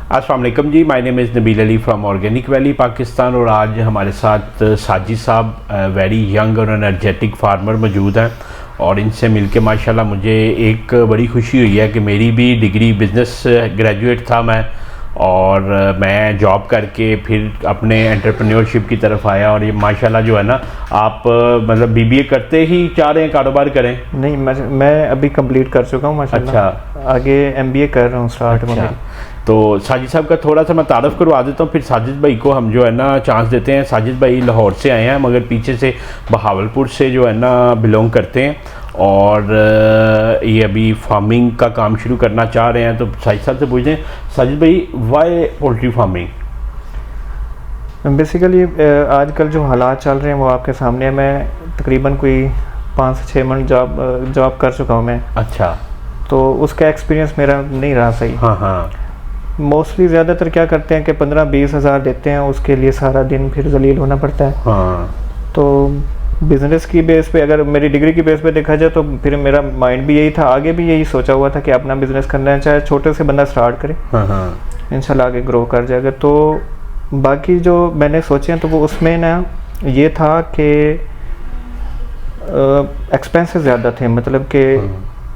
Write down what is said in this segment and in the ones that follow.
السلام علیکم جی، مائی نیم از نبیل علی from organic valley Pakistan, اور آج ہمارے ساتھ ساجد صاحب ویری ینگ اور انرجیٹک فارمر موجود ہیں، اور ان سے مل کے ماشاءاللہ مجھے ایک بڑی خوشی ہوئی ہے کہ میری بھی ڈگری بزنس گریجویٹ تھا میں، اور میں جاب کر کے پھر اپنے انٹرپرینیورشپ کی طرف آیا، اور یہ ماشاءاللہ جو ہے نا آپ مطلب بی بی اے کرتے ہی چاہ رہے ہیں کاروبار کریں؟ نہیں، میں ابھی کمپلیٹ کر چکا ہوں ماشاءاللہ۔ اچھا، آگے ایم بی اے کر رہا ہوں اسٹارٹ میں۔ تو ساجد صاحب کا تھوڑا سا میں تعارف کروا دیتا ہوں، پھر ساجد بھائی کو ہم جو ہے نا چانس دیتے ہیں۔ ساجد بھائی لاہور سے آئے ہیں، مگر پیچھے سے بہاولپور سے جو ہے نا بلونگ کرتے ہیں، اور یہ ابھی فارمنگ کا کام شروع کرنا چاہ رہے ہیں۔ تو ساجد صاحب سے پوچھتے ہیں، ساجد بھائی وائی پولٹری فارمنگ؟ بیسیکلی آج کل جو حالات چل رہے ہیں وہ آپ کے سامنے ہیں۔ میں تقریباً کوئی 5 سے 6 منتھ جاب کر چکا ہوں میں۔ اچھا، تو اس کا ایکسپیرینس میرا نہیں رہا صحیح۔ ہاں ہاں، موسٹلی زیادہ تر کیا کرتے ہیں کہ 15-20 ہزار دیتے ہیں، اس کے لیے سارا دن پھر ذلیل ہونا پڑتا ہے۔ ہاں، تو بزنس کی بیس پہ، اگر میری ڈگری کی بیس پہ دیکھا جائے تو پھر میرا مائنڈ بھی یہی تھا، آگے بھی یہی سوچا ہوا تھا کہ اپنا بزنس کرنا ہے، چاہے چھوٹے سے بندہ سٹارٹ کرے، ہاں ہاں، انشاءاللہ آگے گرو کر جائے گا۔ تو باقی جو میں نے سوچے ہیں تو وہ اس میں نا یہ تھا کہ ایکسپینسز زیادہ تھے، مطلب کہ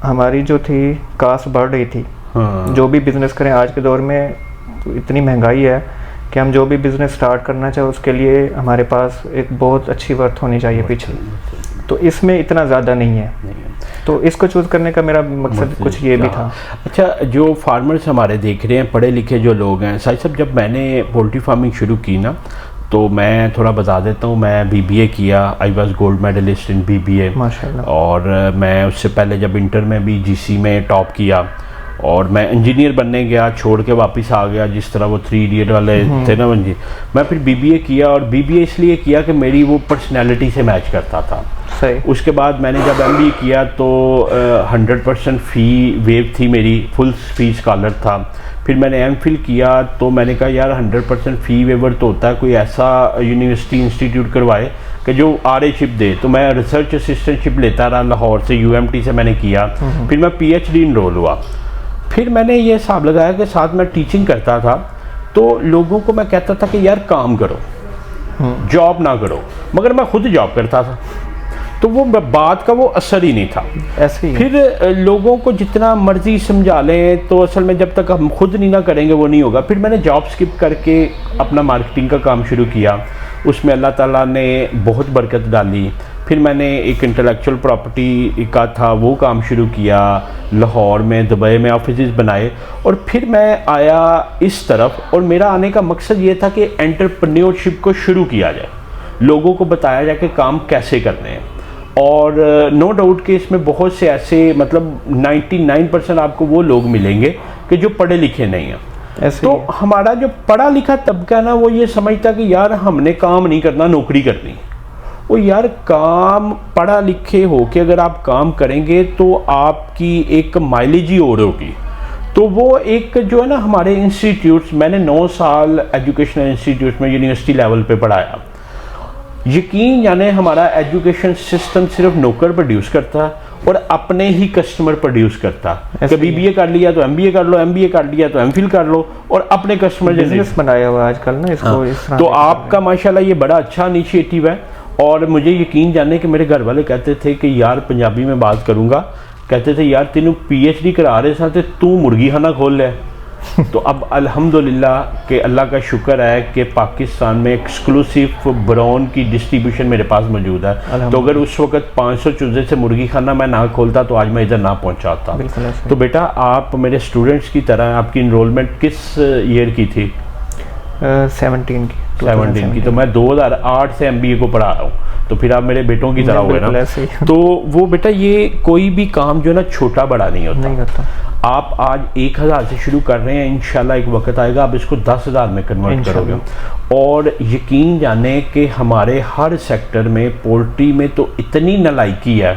ہماری جو تھی کاسٹ بڑھ رہی تھی۔ جو بھی بزنس کریں آج کے دور میں اتنی مہنگائی ہے کہ ہم جو بھی بزنس سٹارٹ کرنا چاہیں اس کے لیے ہمارے پاس ایک بہت اچھی ورتھ ہونی چاہیے پیچھے، تو اس میں اتنا زیادہ نہیں ہے، تو اس کو چوز کرنے کا میرا مقصد کچھ یہ بھی تھا۔ اچھا، جو فارمرز ہمارے دیکھ رہے ہیں، پڑھے لکھے جو لوگ ہیں، ساجد صاحب جب میں نے پولٹری فارمنگ شروع کی نا، تو میں تھوڑا بتا دیتا ہوں، میں بی بی اے کیا، I was gold medalist in B B A ماشاءاللہ، اور اور میں اس سے پہلے جب انٹر میں بھی جی سی میں ٹاپ کیا، اور میں انجینئر بننے گیا، چھوڑ کے واپس آ گیا، جس طرح وہ 3 ایڈیٹ والے تھے نا میں پھر بی بی اے کیا، اور بی بی اے اس لیے کیا کہ میری وہ پرسنالٹی سے میچ کرتا تھا۔ صحیح۔ اس کے بعد میں نے جب ایم بی اے کیا تو 100% فی ویو تھی میری، فل فی اسکالر تھا۔ پھر میں نے ایم فل کیا تو میں نے کہا یار 100% فی ویور تو ہوتا ہے، کوئی ایسا یونیورسٹی انسٹیٹیوٹ کروائے کہ جو آر اے شپ دے، تو میں ریسرچ اسسٹنٹ شپ لیتا رہا لاہور سے، یو ایم ٹی سے میں نے کیا، پھر میں پی ایچ ڈی انرول ہوا۔ پھر میں نے یہ حساب لگایا کہ ساتھ میں ٹیچنگ کرتا تھا، تو لوگوں کو میں کہتا تھا کہ یار کام کرو، جاب نہ کرو، مگر میں خود جاب کرتا تھا، تو وہ بات کا وہ اثر ہی نہیں تھا۔ ایسے ہی پھر لوگوں کو جتنا مرضی سمجھا لیں تو اصل میں جب تک ہم خود نہیں نہ کریں گے وہ نہیں ہوگا۔ پھر میں نے جاب سکپ کر کے اپنا مارکیٹنگ کا کام شروع کیا، اس میں اللہ تعالیٰ نے بہت برکت ڈالی۔ پھر میں نے ایک انٹلیکچوئل پراپرٹی کا تھا وہ کام شروع کیا، لاہور میں، دبئی میں آفیسز بنائے، اور پھر میں آیا اس طرف، اور میرا آنے کا مقصد یہ تھا کہ انٹرپرینیورشپ کو شروع کیا جائے، لوگوں کو بتایا جائے کہ کام کیسے کرنے ہیں۔ اور نو ڈاؤٹ کہ اس میں بہت سے ایسے مطلب 99% آپ کو وہ لوگ ملیں گے کہ جو پڑھے لکھے نہیں ہیں۔ تو ہمارا جو پڑھا لکھا طبقہ ہے نا، وہ یہ سمجھتا کہ یار ہم نے کام نہیں کرنا، نوکری کرنی۔ وہ یار کام پڑھا لکھے ہو کے اگر آپ کام کریں گے تو آپ کی ایک مائلیج ہی اور ہوگی۔ تو وہ ایک جو ہے نا ہمارے انسٹیٹیوٹس، میں نے 9 سال ایجوکیشنل انسٹیٹیوٹس میں یونیورسٹی لیول پہ پڑھایا۔ یقین یعنی ہمارا ایجوکیشن سسٹم صرف نوکر پروڈیوس کرتا اور اپنے ہی کسٹمر پروڈیوس کرتا، کہ بی بی اے کر لیا تو ایم بی اے کر لو، ایم بی اے کر لیا تو ایم فل کر لو، اور اپنے کسٹمر بزنس بنایا ہوا آج کل نا اس کو اس طرح۔ تو آپ کا ماشاءاللہ یہ بڑا اچھا انیشیٹو ہے، اور مجھے یقین جاننے کہ میرے گھر والے کہتے تھے کہ یار پنجابی میں بات کروں گا، کہتے تھے یار تینوں پی ایچ ڈی کرا رہے ساتھ تو مرغی خانہ کھول لے۔ تو اب الحمدللہ کہ اللہ کا شکر ہے کہ پاکستان میں ایکسکلوسیو براؤن کی ڈسٹریبیوشن میرے پاس موجود ہے، تو اگر اس وقت 500 چوزے سے مرغی خانہ میں نہ کھولتا تو آج میں ادھر نہ پہنچاتا۔ تو بیٹا آپ میرے اسٹوڈنٹس کی طرح، آپ کی انرولمنٹ کس ایئر کی تھی؟ 17 کی۔ تو میں 2008 سے ایم بی اے کو پڑھا رہا ہوں، تو پھر آپ میرے بیٹوں کی طرح ہوئے نا۔ تو وہ بیٹا یہ کوئی بھی کام جو ہے نا چھوٹا بڑا نہیں ہوتا۔ آپ آج 1000 سے شروع کر رہے ہیں، انشاءاللہ ایک وقت آئے گا آپ اس کو 10,000 میں کنورٹ کرو گے، اور یقین جانیں کہ ہمارے ہر سیکٹر میں، پولٹری میں تو اتنی نالائکی ہے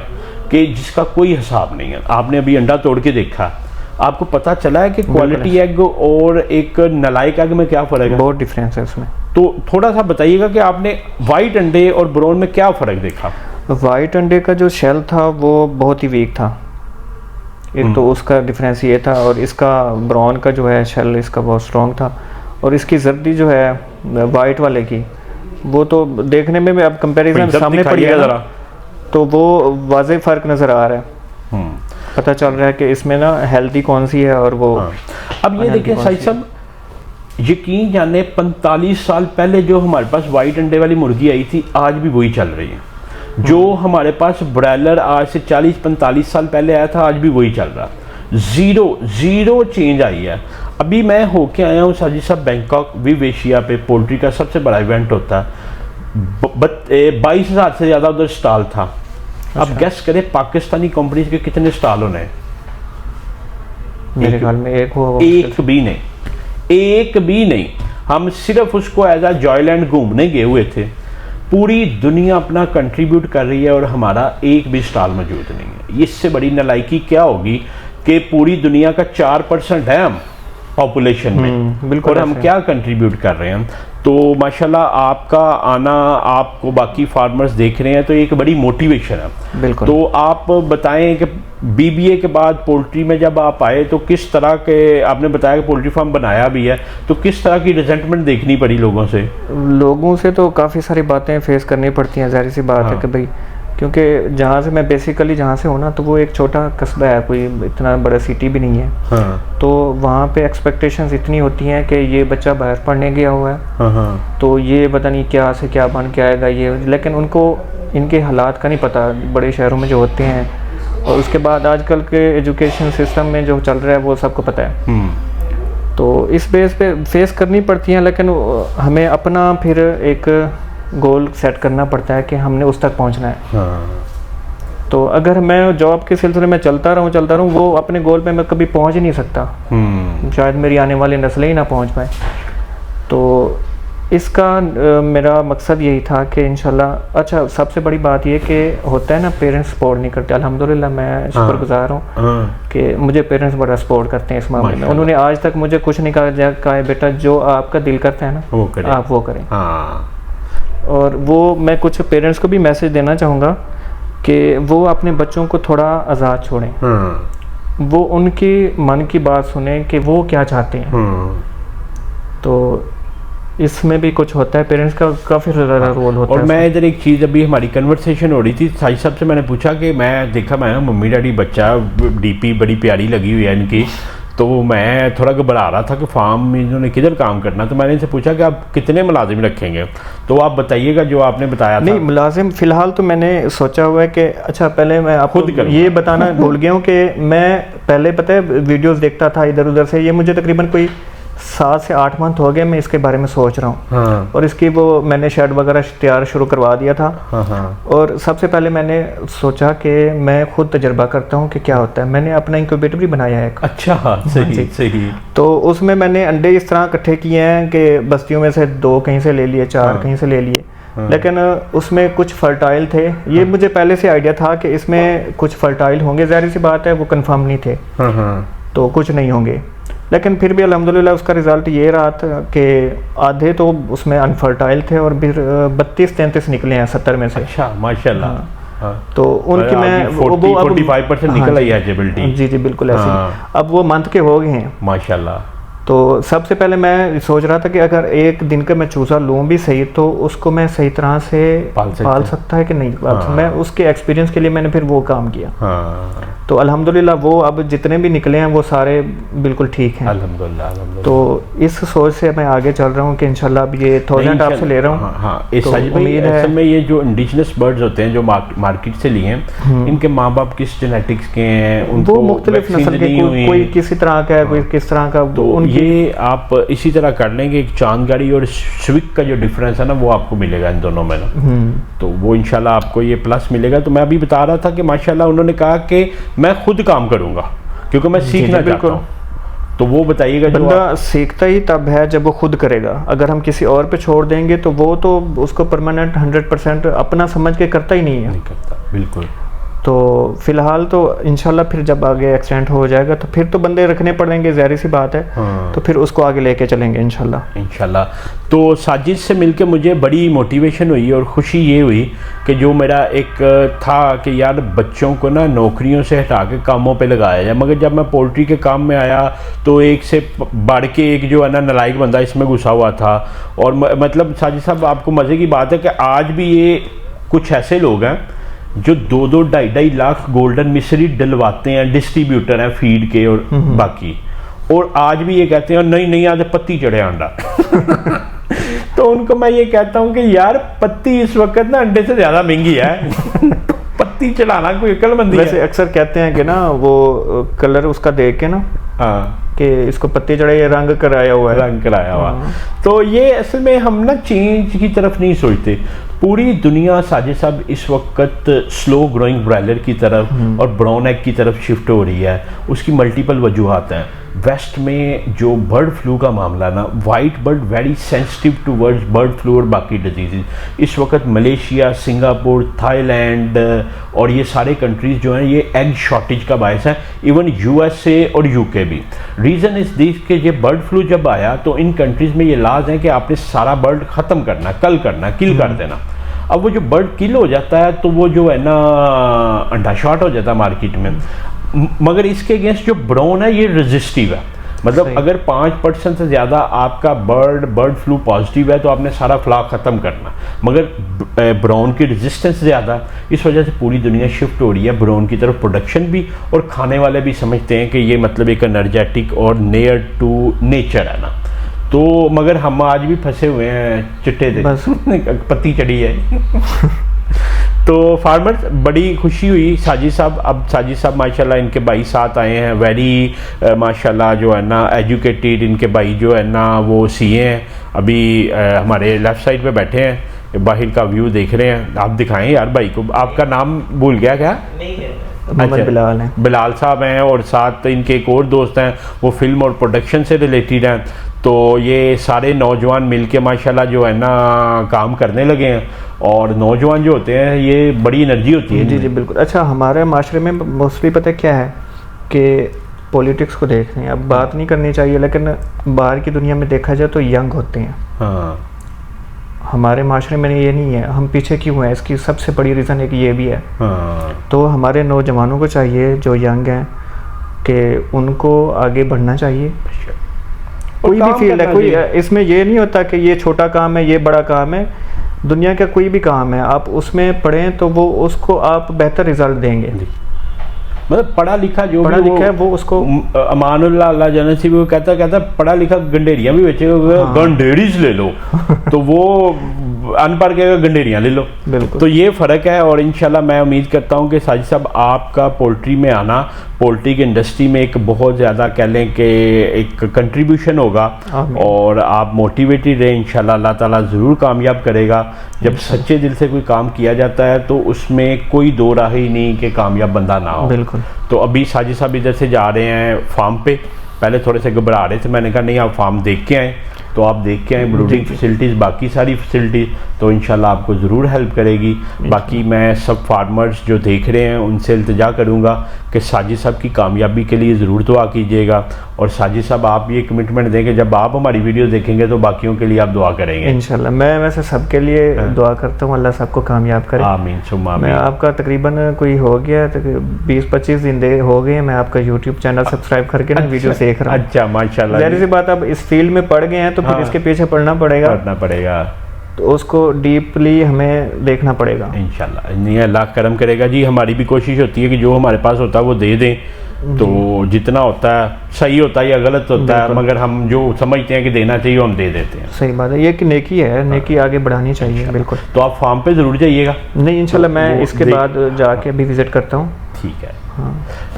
کہ جس کا کوئی حساب نہیں ہے۔ آپ نے ابھی انڈا توڑ کے دیکھا، آپ کو پتہ چلا ہے کہ کوالٹی ایگ اور ایک نالائک ایگ میں کیا فرق ہے؟ بہت ڈیفرنس ہے اس میں۔ تو تھوڑا سا بتائیے گا کہ آپ نے وائٹ انڈے اور براؤن میں کیا فرق دیکھا؟ وائٹ انڈے کا جو شیل تھا وہ بہت ہی ویک تھا، ایک تو اس کا ڈفرینس یہ تھا، اور اس کا براؤن کا جو ہے شیل اس کا بہت اسٹرانگ تھا، اور اس کی زردی جو ہے وائٹ والے کی وہ تو دیکھنے میں اب کمپیریزن سامنے پڑی ہے ذرا تو وہ واضح فرق نظر آ رہا ہے، پتہ چل رہا ہے کہ اس میں نا ہیلدی کون سی ہے اور وہ. اب یہ دیکھیں سائی صاحب، یقین جانے 45 سال پہلے جو ہمارے پاس وائٹ انڈے والی مرغی آئی تھی آج بھی وہی چل رہی ہے. جو ہمارے پاس برائلر آج سے 40-45 سال پہلے آیا تھا آج بھی وہی چل رہا. زیرو چینج آئی ہے. ابھی میں ہو کے آیا ہوں ساجد صاحب بینکاک ویو ایشیا پہ، پولٹری کا سب سے بڑا ایونٹ ہوتا ہے، 22,000 سے زیادہ ادھر سٹال تھا. اب گیس کرے پاکستانی کمپنیز کے کتنے سٹال ہونے ہیں؟ میرے خیال میں ایک بھی نہیں. ہم صرف اس کو ایز اے جوائے لینڈ گھومنے گئے ہوئے تھے. پوری دنیا اپنا کنٹریبیوٹ کر رہی ہے اور ہمارا ایک بھی سٹال موجود نہیں ہے. اس سے بڑی نالائکی کیا ہوگی کہ پوری دنیا کا 4% ہے ہم پاپولیشن میں، اور ہم کیا کنٹریبیوٹ کر رہے ہیں. تو ماشاءاللہ آپ کا آنا، آپ کو باقی فارمرز دیکھ رہے ہیں تو ایک بڑی موٹیویشن ہے. بالکل. تو آپ بتائیں کہ BBA کے بعد پولٹری میں جب آپ آئے تو کس طرح کے، آپ نے بتایا کہ پولٹری فارم بنایا بھی ہے، تو کس طرح کی ریزنٹمنٹ دیکھنی پڑی لوگوں سے تو کافی ساری باتیں فیس کرنی پڑتی ہیں، ظاہر سی بات ہے کہ بھائی، کیونکہ جہاں سے میں بیسیکلی جہاں سے ہوں نا تو وہ ایک چھوٹا قصبہ ہے، کوئی اتنا بڑا سٹی بھی نہیں ہے. تو وہاں پہ ایکسپیکٹیشنز اتنی ہوتی ہیں کہ یہ بچہ باہر پڑھنے گیا ہوا ہے تو یہ پتہ نہیں کیا سے کیا بن کے آئے گا یہ، لیکن ان کو ان کے حالات کا نہیں پتہ بڑے شہروں میں جو ہوتے ہیں. اور اس کے بعد آج کل کے ایجوکیشن سسٹم میں جو چل رہا ہے وہ سب کو پتہ ہے. تو اس بیس پہ فیس کرنی پڑتی ہیں، لیکن ہمیں اپنا پھر ایک گول سیٹ کرنا پڑتا ہے کہ ہم نے اس تک پہنچنا ہے. تو اگر میں جاب کے سلسلے میں چلتا رہوں وہ اپنے گول پہ میں کبھی پہنچ ہی نہیں سکتا، شاید میری آنے والی نسلیں ہی نہ پہنچ پائیں. تو اس کا میرا مقصد یہی تھا کہ انشاءاللہ. اچھا، سب سے بڑی بات یہ کہ ہوتا ہے نا پیرنٹس سپورٹ نہیں کرتے. الحمدللہ میں شکر گزار ہوں کہ مجھے پیرنٹس بڑا سپورٹ کرتے ہیں اس معاملے میں. انہوں نے آج تک مجھے کچھ نہیں کہا ہے بیٹا جو آپ کا دل کرتا ہے نا آپ وہ کریں. اور وہ میں کچھ پیرنٹس کو بھی میسج دینا چاہوں گا کہ وہ اپنے بچوں کو تھوڑا آزاد چھوڑیں، وہ ان کی من کی بات سنیں کہ وہ کیا چاہتے ہیں. تو اس میں بھی کچھ ہوتا ہے، پیرنٹس کا کافی زیادہ رول ہوتا ہے. اور میں ادھر ایک چیز، ابھی ہماری کنورسیشن ہو رہی تھی سائی صاحب سے، میں نے پوچھا کہ میں دیکھا میں نا ممی ڈیڈی بچہ DP بڑی پیاری لگی ہوئی ہے ان کی، تو میں تھوڑا گھبرا رہا تھا کہ فارم میں انہوں نے کدھر کام کرنا. تو میں نے ان سے پوچھا کہ آپ کتنے ملازم رکھیں گے، تو آپ بتائیے گا جو آپ نے بتایا تھا. نہیں، ملازم فی الحال تو میں نے سوچا ہوا ہے کہ اچھا پہلے میں آپ کو یہ بتانا بھول گیا ہوں کہ میں پہلے پتہ ہے ویڈیوز دیکھتا تھا ادھر ادھر سے. یہ مجھے تقریباً کوئی 7 سے 8 منتھ ہو گئے میں اس کے بارے میں سوچ رہا ہوں. اور اس کی وہ میں نے شیڈ وغیرہ تیار شروع کروا دیا تھا. اور سب سے پہلے میں نے سوچا کہ میں خود تجربہ کرتا ہوں کہ کیا ہوتا ہے. میں نے اپنا انکیوبیٹر بھی بنایا ہے. اچھا، صحیح. تو اس میں نے انڈے اس طرح اکٹھے کیے ہیں کہ بستیوں میں سے 2 کہیں سے لے لیے، 4 کہیں سے لے لیے. لیکن اس میں کچھ فرٹائل تھے. یہ مجھے پہلے سے آئیڈیا تھا کہ اس میں کچھ فرٹائل ہوں گے، ظاہر سی بات ہے وہ کنفرم نہیں تھے تو کچھ نہیں ہوں گے. لیکن پھر بھی الحمدللہ اس کا رزلٹ یہ رہا تھا کہ آدھے تو اس میں انفرٹائل تھے اور پھر 32-33 نکلے ہیں 70 میں سے. اچھا، ماشاءاللہ. تو ان کی میں 45% نکل آئی ایجیبلٹی. جی بالکل ایسے. اب وہ منتھ کے ہو گئے ہیں ماشاءاللہ. تو سب سے پہلے میں سوچ رہا تھا کہ اگر ایک دن کا میں چوزا لوں بھی صحیح تو اس کو میں صحیح طرح سے پال سکتا ہے کہ نہیں پال سکتا. میں اس کے ایکسپیرینس کے لیے میں نے پھر وہ کام کیا. تو الحمدللہ وہ اب جتنے بھی نکلے ہیں وہ سارے بالکل ٹھیک ہیں الحمدللہ. تو اس سوچ سے میں آگے چل رہا ہوں کہ انشاءاللہ اب یہ 1000 آپ سے لے رہا ہوں. تو امید ہے اصل میں یہ جو انڈیجنس برڈز ہوتے ہیں جو مارکیٹ سے لیے ہیں، ان کے ماں باپ کس جینیٹکس کے ہیں، ان وہ مختلف نسل کے، کوئی کسی طرح کا ہے، کوئی کس طرح کا. یہ آپ اسی طرح کر لیں گے. ایک چاند گاڑی اور سوک کا جو ڈفرینس ہے نا وہ آپ کو ملے گا ان دونوں میں نا. تو وہ انشاءاللہ آپ کو یہ پلس ملے گا. تو میں ابھی بتا رہا تھا کہ ماشاءاللہ انہوں نے کہا کہ میں خود کام کروں گا کیونکہ میں سیکھنا چاہتا ہوں. تو وہ بتائیے گا. بندہ سیکھتا ہی تب ہے جب وہ خود کرے گا. اگر ہم کسی اور پہ چھوڑ دیں گے تو وہ تو اس کو پرماننٹ 100% اپنا سمجھ کے کرتا ہی نہیں ہے. نہیں کرتا بالکل. تو فی الحال تو انشاءاللہ پھر جب آگے ایکسٹینڈ ہو جائے گا تو پھر تو بندے رکھنے پڑیں گے، ظاہر سی بات ہے، تو پھر اس کو آگے لے کے چلیں گے انشاءاللہ. تو ساجد سے مل کے مجھے بڑی موٹیویشن ہوئی اور خوشی یہ ہوئی کہ جو میرا ایک تھا کہ یار بچوں کو نا نوکریوں سے ہٹا کے کاموں پہ لگایا جائے، مگر جب میں پولٹری کے کام میں آیا تو ایک سے بڑھ کے ایک جو ہے نا نالائق بندہ اس میں گھسا ہوا تھا. اور مطلب ساجد صاحب آپ کو مزے کی بات ہے کہ آج بھی یہ کچھ ایسے لوگ ہیں جو 2-2 لاکھ گولڈن مصری ڈلواتے ہیں، ڈسٹریبیوٹر ہیں فیڈ کے اور باقی، اور آج بھی یہ کہتے ہیں نہیں آج پتی چڑھے انڈا. تو ان کو میں یہ کہتا ہوں کہ یار پتی اس وقت نا انڈے سے زیادہ مہنگی ہے. پتی چڑھانا کوئی عقل مندی ہے. ویسے اکثر کہتے ہیں کہ نا وہ کلر اس کا دیکھ کے نا کہ اس کو پتی چڑھے، یہ رنگ کرایا ہوا ہے. تو یہ اصل میں ہم نا چینج کی طرف نہیں سوچتے. پوری دنیا ساجد صاحب اس وقت سلو گروئنگ برائلر کی طرف اور براؤن ایگ کی طرف شفٹ ہو رہی ہے. اس کی ملٹیپل وجوہات ہیں. ویسٹ میں جو برڈ فلو کا معاملہ نا، white bird very sensitive toward bird flu اور باقی ڈیزیزز. اس وقت ملیشیا، سنگاپور، تھائی لینڈ اور یہ سارے کنٹریز جو ہیں یہ ایگ شارٹیج کا باعث ہیں. ایون USA اور UK بھی. ریزن از دس کہ یہ برڈ فلو جب آیا تو ان کنٹریز میں یہ لاز ہیں کہ آپ نے سارا برڈ ختم کرنا، کل کر دینا. اب وہ جو برڈ کل ہو جاتا ہے تو وہ جو ہے نا انڈا شارٹ ہو جاتا ہے مارکیٹ میں. مگر اس کے اگینسٹ جو براؤن ہے یہ ریزسٹیو ہے. مطلب اگر 5% سے زیادہ آپ کا برڈ فلو پازیٹیو ہے تو آپ نے سارا فلاک ختم کرنا. مگر براؤن کی ریزسٹنس زیادہ، اس وجہ سے پوری دنیا شفٹ ہو رہی ہے براؤن کی طرف. پروڈکشن بھی اور کھانے والے بھی سمجھتے ہیں کہ یہ مطلب ایک انرجیٹک اور نیئر ٹو نیچر ہے نا. تو مگر ہم آج بھی پھنسے ہوئے ہیں چٹے دے، پتی چڑھی ہے. تو فارمرز بڑی خوشی ہوئی ساجد صاحب. اب ساجد صاحب ماشاءاللہ ان کے بھائی ساتھ آئے ہیں، ویری ماشاءاللہ جو ہے نا ایجوکیٹیڈ. ان کے بھائی جو ہے نا وہ CA ہیں، ابھی ہمارے لیفٹ سائڈ پہ بیٹھے ہیں، باہر کا ویو دیکھ رہے ہیں. آپ دکھائیں یار بھائی کو. آپ کا نام بھول گیا کیا؟ بلال ہیں، بلال صاحب ہیں، اور ساتھ ان کے ایک اور دوست ہیں وہ فلم اور پروڈکشن سے ریلیٹڈ ہیں. تو یہ سارے نوجوان مل کے ماشاءاللہ جو ہے نا کام کرنے لگے ہیں. اور نوجوان جو ہوتے ہیں یہ بڑی انرجی ہوتی ہے. جی بالکل. اچھا ہمارے معاشرے میں موسٹلی پتہ کیا ہے کہ پولیٹکس کو دیکھ رہے ہیں، اب بات نہیں کرنی چاہیے لیکن باہر کی دنیا میں دیکھا جائے تو ینگ ہوتے ہیں. ہاں ہمارے معاشرے میں یہ نہیں ہے. ہم پیچھے کیوں ہیں؟ اس کی سب سے بڑی ریزن ایک یہ بھی ہے. تو ہمارے نوجوانوں کو چاہیے جو ینگ ہیں کہ ان کو آگے بڑھنا چاہیے. کوئی بھی فیلڈ ہے، کوئی اس میں یہ نہیں ہوتا کہ یہ چھوٹا کام ہے یہ بڑا کام ہے. دنیا کا کوئی بھی کام ہے آپ اس میں پڑھیں تو وہ اس کو آپ بہتر رزلٹ دیں گے. مطلب پڑھا لکھا جو پڑھا لکھا ہے وہ اس کو امان اللہ جنت سی وہ کہتا پڑھا لکھا گنڈیریاں بھی بیچے گا، گنڈیریز لے لو. تو وہ ان پڑھ کے گنڈیریاں لے لو. بالکل. تو یہ فرق ہے. اور انشاءاللہ میں امید کرتا ہوں کہ ساجد صاحب آپ کا پولٹری میں آنا پولٹری کی انڈسٹری میں ایک بہت زیادہ کہہ لیں کہ ایک کنٹریبیوشن ہوگا. اور آپ موٹیویٹڈ رہیں انشاءاللہ اللہ تعالیٰ ضرور کامیاب کرے گا. جب سچے دل سے کوئی کام کیا جاتا ہے تو اس میں کوئی دو راہ ہی نہیں کہ کامیاب بندہ نہ ہو. بالکل. تو ابھی ساجد صاحب ادھر سے جا رہے ہیں فارم پہ. پہلے تھوڑے سے گھبرا رہے تھے، میں نے کہا نہیں آپ فارم دیکھ کے آئیں. تو آپ دیکھ کے آئیں بروڈنگ فیسلٹیز باقی ساری فیسلٹیز تو انشاءاللہ آپ کو ضرور ہیلپ کرے گی. باقی میں سب فارمرز جو دیکھ رہے ہیں ان سے التجا کروں گا کہ ساجد صاحب کی کامیابی کے لیے ضرور دعا کیجیے گا. اور ساجد صاحب آپ یہ کمٹمنٹ دیں کہ جب آپ ہماری ویڈیو دیکھیں گے تو باقیوں کے لیے آپ دعا کریں گے انشاءاللہ. میں ویسے سب کے لیے دعا کرتا ہوں، اللہ سب کو کامیاب کرے. آمین ثم آمین. میں آپ کا تقریباً کوئی ہو گیا 20-25 دن ہو گئے میں آپ کا یوٹیوب چینل سبسکرائب کر کے نا ویڈیو دیکھ رہا ہوں. اچھا ماشاءاللہ. ظاہر سی بات اب اس فیلڈ میں پڑ گئے ہیں تو پھر اس کے پیچھے پڑھنا پڑے گا. تو اس کو ڈیپلی ہمیں دیکھنا پڑے گا انشاءاللہ. نہیں اللہ کرم کرے گا جی. ہماری بھی کوشش ہوتی ہے کہ جو ہمارے پاس ہوتا ہے وہ دے دیں. تو جتنا ہوتا ہے صحیح ہوتا ہے یا غلط ہوتا ہے، مگر ہم جو سمجھتے ہیں کہ دینا چاہیے ہم دے دیتے ہیں. صحیح بات ہے. یہ کہ نیکی ہے، نیکی آگے بڑھانی چاہیے. بالکل. تو آپ فارم پہ ضرور جائیے گا. نہیں انشاءاللہ میں اس کے بعد جا کے ابھی وزٹ کرتا ہوں. ٹھیک ہے.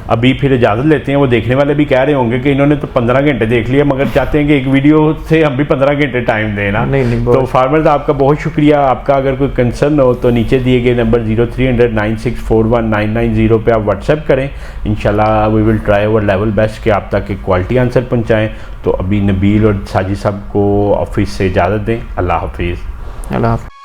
ابھی پھر اجازت لیتے ہیں. وہ دیکھنے والے بھی کہہ رہے ہوں گے کہ انہوں نے تو 15 گھنٹے دیکھ لیا، مگر چاہتے ہیں کہ ایک ویڈیو سے ہم بھی 15 گھنٹے ٹائم دینا. تو فارمرز آپ کا بہت شکریہ. آپ کا اگر کوئی کنسرن ہو تو نیچے دیے گئے نمبر 030096419990 پہ آپ واٹس ایپ کریں. انشاءاللہ we will try our level best کہ آپ تک ایک کوالٹی آنسر پہنچائیں. تو ابھی نبیل اور ساجد صاحب کو آفس سے اجازت دیں. اللہ حافظ. اللہ حافظ.